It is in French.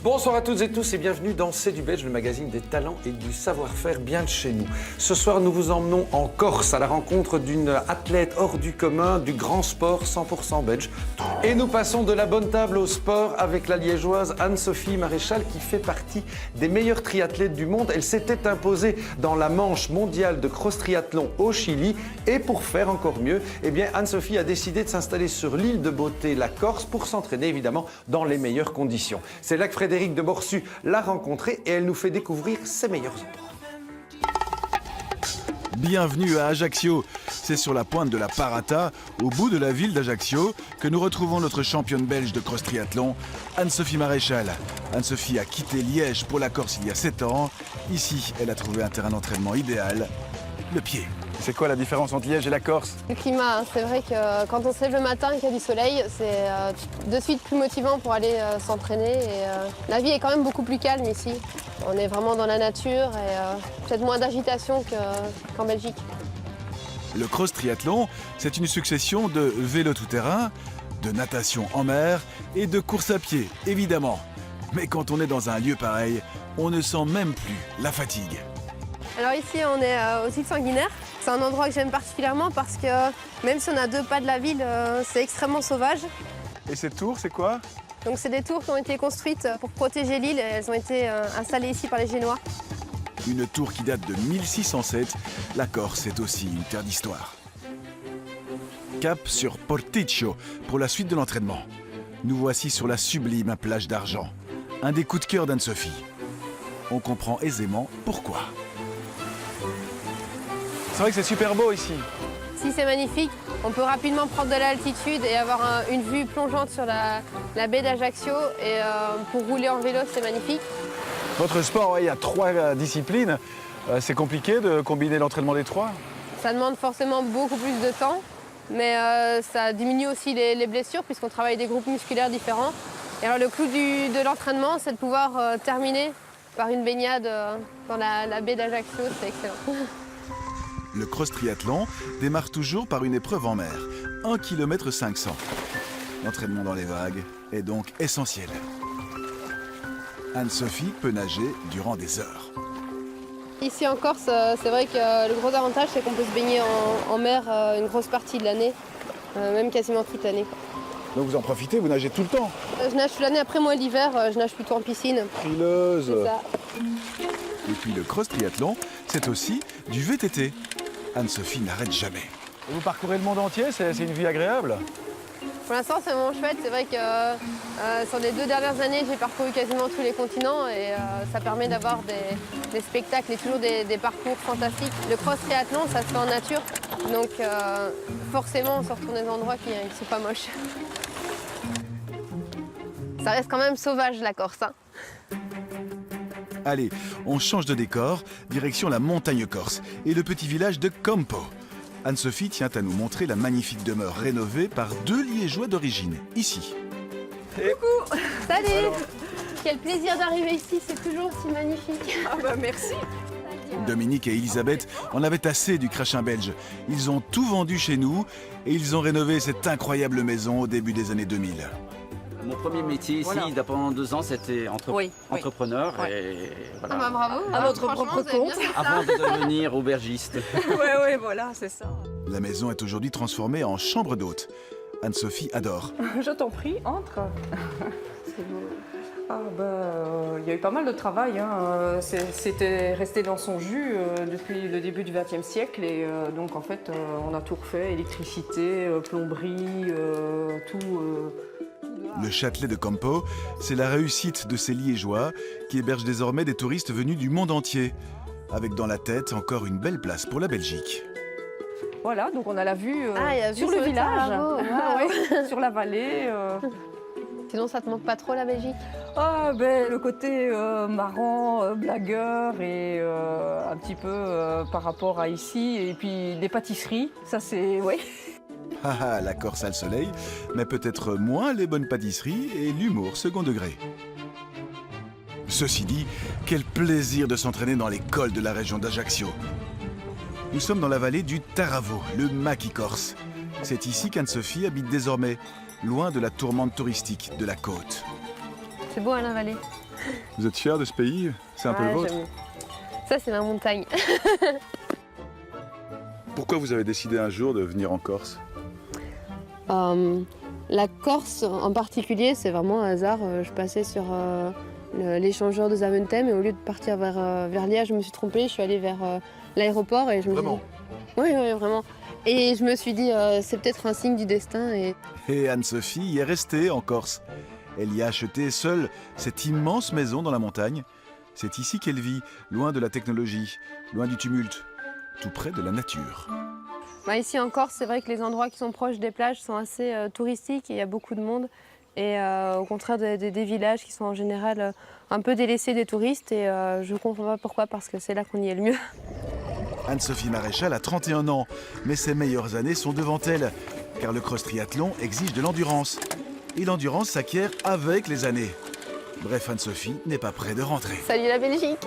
Bonsoir à toutes et tous et bienvenue dans C'est du Belge, le magazine des talents et du savoir-faire bien de chez nous. Ce soir, nous vous emmenons en Corse à la rencontre d'une athlète hors du commun, du grand sport 100% belge. Et nous passons de la bonne table au sport avec la liégeoise Anne-Sophie Maréchal qui fait partie des meilleures triathlètes du monde. Elle s'était imposée dans la manche mondiale de cross-triathlon au Chili. Et pour faire encore mieux, eh bien, Anne-Sophie a décidé de s'installer sur l'île de beauté, la Corse, pour s'entraîner évidemment dans les meilleures conditions. C'est là que Frédéric de Borsu l'a rencontrée et elle nous fait découvrir ses meilleurs endroits. Bienvenue à Ajaccio. C'est sur la pointe de la Parata, au bout de la ville d'Ajaccio, que nous retrouvons notre championne belge de cross-triathlon, Anne-Sophie Maréchal. Anne-Sophie a quitté Liège pour la Corse il y a 7 ans. Ici, elle a trouvé un terrain d'entraînement idéal, le pied. C'est quoi la différence entre Liège et la Corse? Le climat, c'est vrai que quand on se lève le matin et qu'il y a du soleil, c'est de suite plus motivant pour aller s'entraîner. La vie est quand même beaucoup plus calme ici. On est vraiment dans la nature et peut-être moins d'agitation qu'en Belgique. Le cross-triathlon, c'est une succession de vélo tout-terrain, de natation en mer et de course à pied, évidemment. Mais quand on est dans un lieu pareil, on ne sent même plus la fatigue. Alors ici, on est aux îles Sanguinaires. C'est un endroit que j'aime particulièrement parce que même si on est à 2 pas de la ville, c'est extrêmement sauvage. Et ces tours, c'est quoi? Donc c'est des tours qui ont été construites pour protéger l'île. Elles ont été installées ici par les Génois. Une tour qui date de 1607, la Corse est aussi une terre d'histoire. Cap sur Porticcio pour la suite de l'entraînement. Nous voici sur la sublime plage d'Argent. Un des coups de cœur d'Anne-Sophie. On comprend aisément pourquoi. C'est vrai que c'est super beau ici. Ici c'est magnifique. On peut rapidement prendre de l'altitude et avoir une vue plongeante sur la baie d'Ajaccio. Et pour rouler en vélo, c'est magnifique. Votre sport, il y a 3 disciplines. C'est compliqué de combiner l'entraînement des 3? Ça demande forcément beaucoup plus de temps, mais ça diminue aussi les blessures puisqu'on travaille des groupes musculaires différents. Et alors le clou de l'entraînement, c'est de pouvoir terminer par une baignade dans la baie d'Ajaccio. C'est excellent. Le cross-triathlon démarre toujours par une épreuve en mer, 1,5 km. L'entraînement dans les vagues est donc essentiel. Anne-Sophie peut nager durant des heures. Ici en Corse, c'est vrai que le gros avantage, c'est qu'on peut se baigner en mer une grosse partie de l'année, même quasiment toute l'année. Donc vous en profitez, vous nagez tout le temps? Je nage toute l'année, après moi l'hiver, je nage plutôt en piscine. Frileuse. C'est ça. Et puis le cross-triathlon, c'est aussi du VTT. Anne-Sophie n'arrête jamais. Et vous parcourez le monde entier, c'est une vie agréable? Pour l'instant, c'est vraiment chouette. C'est vrai que sur les 2 dernières années, j'ai parcouru quasiment tous les continents et ça permet d'avoir des spectacles et toujours des parcours fantastiques. Le cross-triathlon, ça se fait en nature, donc forcément, on se retrouve dans des endroits qui ne sont pas moches. Ça reste quand même sauvage, la Corse, hein. Allez, on change de décor, direction la montagne corse et le petit village de Campo. Anne-Sophie tient à nous montrer la magnifique demeure rénovée par 2 Liégeois d'origine, ici. Coucou. Salut. Alors. Quel plaisir d'arriver ici, c'est toujours si magnifique. Ah bah merci. Dominique et Elisabeth en avaient assez du crachin belge. Ils ont tout vendu chez nous et ils ont rénové cette incroyable maison au début des années 2000. Mon premier métier ici, pendant 2 ans, c'était entrepreneur. Oui. Et voilà. Ah bah bravo. À votre propre compte. Avant de devenir aubergiste. Ouais, voilà, c'est ça. La maison est aujourd'hui transformée en chambre d'hôte. Anne-Sophie adore. Je t'en prie, entre. Ah il y a eu pas mal de travail, hein. C'était resté dans son jus depuis le début du XXe siècle et donc en fait on a tout refait, électricité, plomberie, tout. Le Châtelet de Campo, c'est la réussite de ces Liégeois qui hébergent désormais des touristes venus du monde entier, avec dans la tête encore une belle place pour la Belgique. Voilà, donc on a la vue il y a sur vue le village, Tarago. Wow. ouais, sur la vallée. Sinon, ça te manque pas trop la Belgique? Ah ben le côté marrant, blagueur et un petit peu par rapport à ici. Et puis des pâtisseries, ça c'est... Oui. Ah ah, la Corse a le soleil, mais peut-être moins les bonnes pâtisseries et l'humour second degré. Ceci dit, quel plaisir de s'entraîner dans les cols de la région d'Ajaccio. Nous sommes dans la vallée du Taravo, le maquis corse. C'est ici qu'Anne-Sophie habite désormais, loin de la tourmente touristique de la côte. C'est beau à la vallée. Vous êtes fiers de ce pays? C'est un peu le vôtre? j'aime. Ça, c'est ma montagne. Pourquoi vous avez décidé un jour de venir en Corse? La Corse en particulier, c'est vraiment un hasard. Je passais sur l'échangeur de Zaventem et au lieu de partir vers Liège, je me suis trompée. Je suis allée vers l'aéroport et je me suis Vraiment? dit... Oui, vraiment. Et je me suis dit, c'est peut-être un signe du destin. Et Anne-Sophie y est restée en Corse. Elle y a acheté seule cette immense maison dans la montagne. C'est ici qu'elle vit, loin de la technologie, loin du tumulte, tout près de la nature. Ici en Corse, c'est vrai que les endroits qui sont proches des plages sont assez touristiques et il y a beaucoup de monde. Et au contraire des villages qui sont en général un peu délaissés des touristes. Et je ne comprends pas pourquoi, parce que c'est là qu'on y est le mieux. Anne-Sophie Maréchal a 31 ans, mais ses meilleures années sont devant elle, car le cross triathlon exige de l'endurance. Et l'endurance s'acquiert avec les années. Bref, Anne-Sophie n'est pas près de rentrer. Salut la Belgique!